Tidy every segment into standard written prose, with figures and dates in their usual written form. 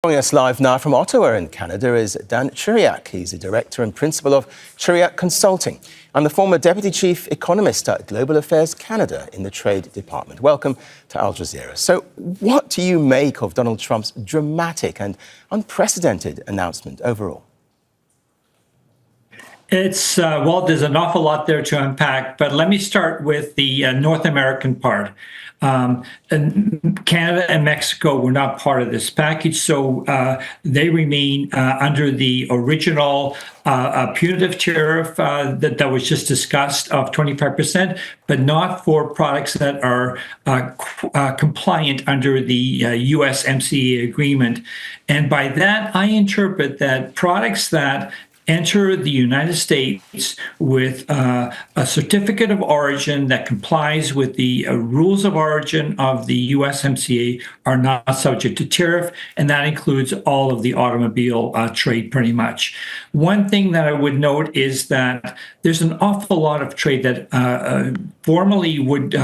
Joining us live now from Ottawa in Canada is Ciuriak. He's the director and principal of Ciuriak Consulting and the former Deputy Chief Economist at Global Affairs Canada in the Trade Department. Welcome to Al Jazeera. So what do you make of Donald Trump's dramatic and unprecedented announcement overall? It's, well, there's an awful lot there to unpack, but let me start with the North American part. And Canada and Mexico were not part of this package, so they remain under the original punitive tariff that was just discussed of 25%, but not for products that are compliant under the USMCA agreement. And by that, I interpret that products that enter the United States with a certificate of origin that complies with the rules of origin of the USMCA are not subject to tariff, and that includes all of the automobile trade pretty much. One thing that I would note is that there's an awful lot of trade that formerly would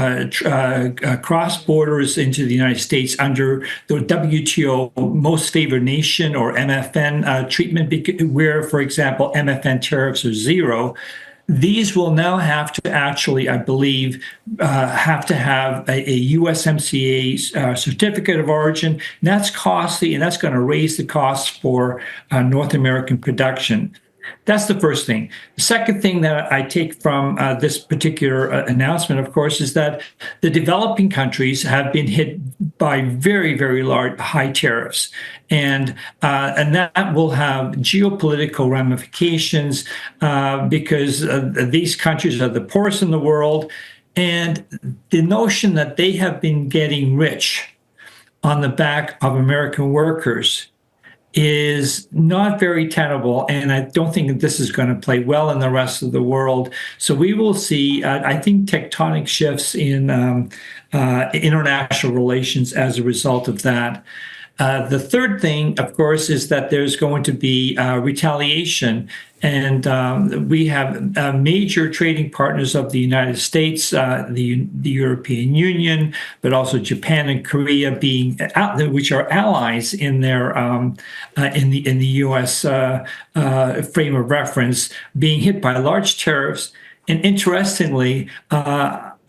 cross borders into the United States under the WTO Most Favored Nation or MFN treatment, where, for example, MFN tariffs are zero. These will now have to actually, I believe, have to have a USMCA certificate of origin. And that's costly, and that's going to raise the costs for North American production. That's the first thing. The second thing that I take from this particular announcement, of course, is that the developing countries have been hit by very, very large, high tariffs. And that will have geopolitical ramifications because these countries are the poorest in the world. And the notion that they have been getting rich on the back of American workers is not very tenable, and I don't think that this is going to play well in the rest of the world. So we will see, I think, tectonic shifts in international relations as a result of that. The third thing, of course, is that there's going to be retaliation. And we have major trading partners of the United States, the European Union, but also Japan and Korea being which are allies in their in the U.S. Frame of reference, being hit by large tariffs. And interestingly,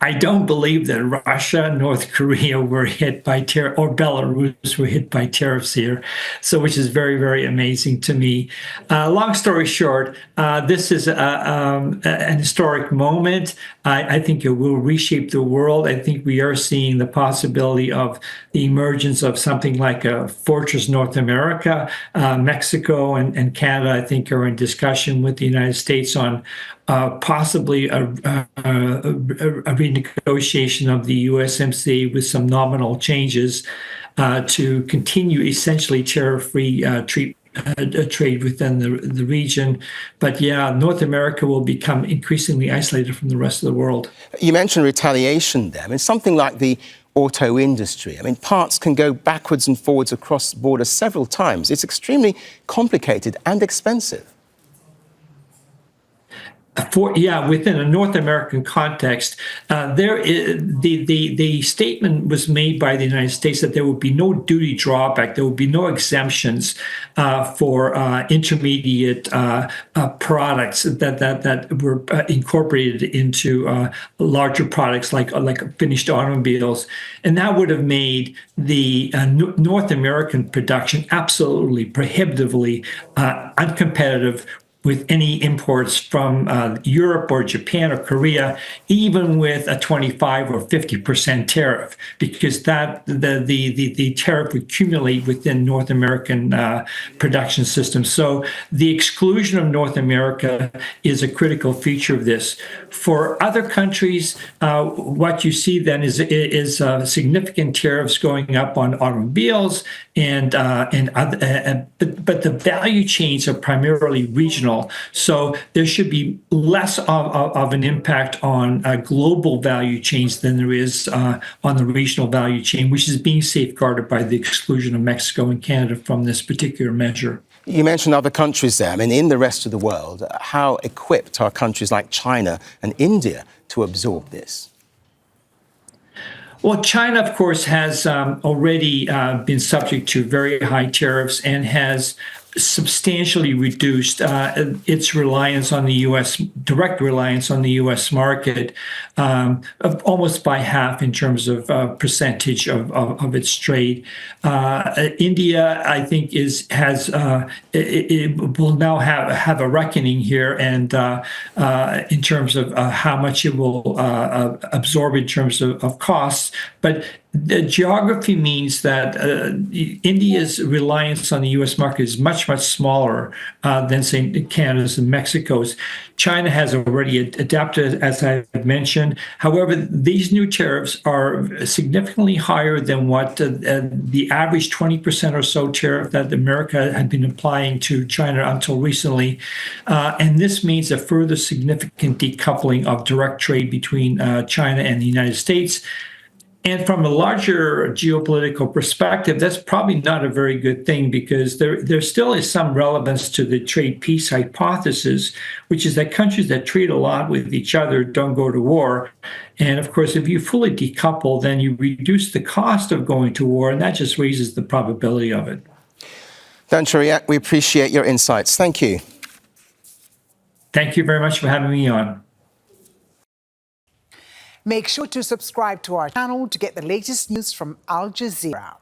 I don't believe that Russia, North Korea were hit by tariff, or Belarus were hit by tariffs here, so which is very, very amazing to me. Long story short, this is an historic moment. I think it will reshape the world. I think we are seeing the possibility of the emergence of something like a fortress North America. Mexico and Canada, I think, are in discussion with the United States on possibly a renegotiation of the USMCA with some nominal changes to continue essentially tariff-free trade within the region. But yeah, North America will become increasingly isolated from the rest of the world. You mentioned retaliation there. I mean, something like the auto industry. I mean, parts can go backwards and forwards across the border several times. It's extremely complicated and expensive. Within a North American context, the statement was made by the United States that there would be no duty drawback, there would be no exemptions for intermediate products that were incorporated into larger products like finished automobiles, and that would have made the North American production absolutely prohibitively uncompetitive with any imports from Europe or Japan or Korea, even with a 25 or 50% tariff, because that the tariff would accumulate within North American production systems. So the exclusion of North America is a critical feature of this. For other countries, what you see then is significant tariffs going up on automobiles and other, but the value chains are primarily regional. So there should be less of an impact on global value chains than there is on the regional value chain, which is being safeguarded by the exclusion of Mexico and Canada from this particular measure. You mentioned other countries there. I mean, in the rest of the world, how equipped are countries like China and India to absorb this? Well, China, of course, has already been subject to very high tariffs and has substantially reduced its reliance on the U.S., direct reliance on the U.S. market, almost by half in terms of percentage of its trade. India, I think, it will now have a reckoning here, and in terms of how much it will absorb in terms of costs, but the geography means that India's reliance on the U.S. market is much, much smaller than, say, Canada's and Mexico's. China has already adapted, as I mentioned. However, these new tariffs are significantly higher than what the average 20% or so tariff that America had been applying to China until recently. And this means a further significant decoupling of direct trade between China and the United States. And from a larger geopolitical perspective, that's probably not a very good thing, because there still is some relevance to the trade peace hypothesis, which is that countries that trade a lot with each other don't go to war. And of course, if you fully decouple, then you reduce the cost of going to war, and that just raises the probability of it. Dan Ciuriak, we appreciate your insights. Thank you. Thank you very much for having me on. Make sure to subscribe to our channel to get the latest news from Al Jazeera.